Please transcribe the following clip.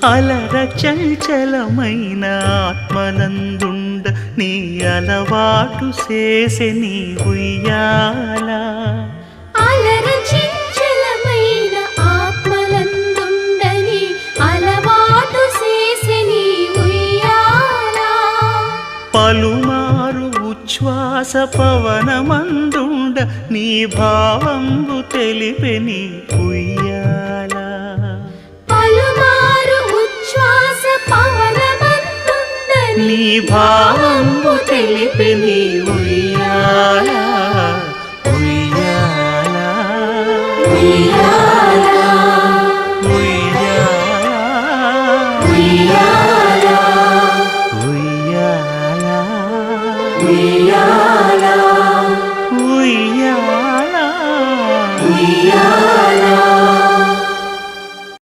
అలర చంచలమైన ఆత్మనందుండ నీ అలవాటు చేసే నీ ఉయ్యాల అలర చంచలమైన ఆత్మనందుండ నీ అలవాటు చేసే నీ ఉయ్యాల పలుమారు ఉచ్ఛ్వాస పవనమందుండ నీ భావంబు తెలిపే నీ ఉయ్యాల పలుమారు ఉచ్ఛ్వాస పవనమందుండ నీ భావంబు తెలిపే నీ ఉయ్యాల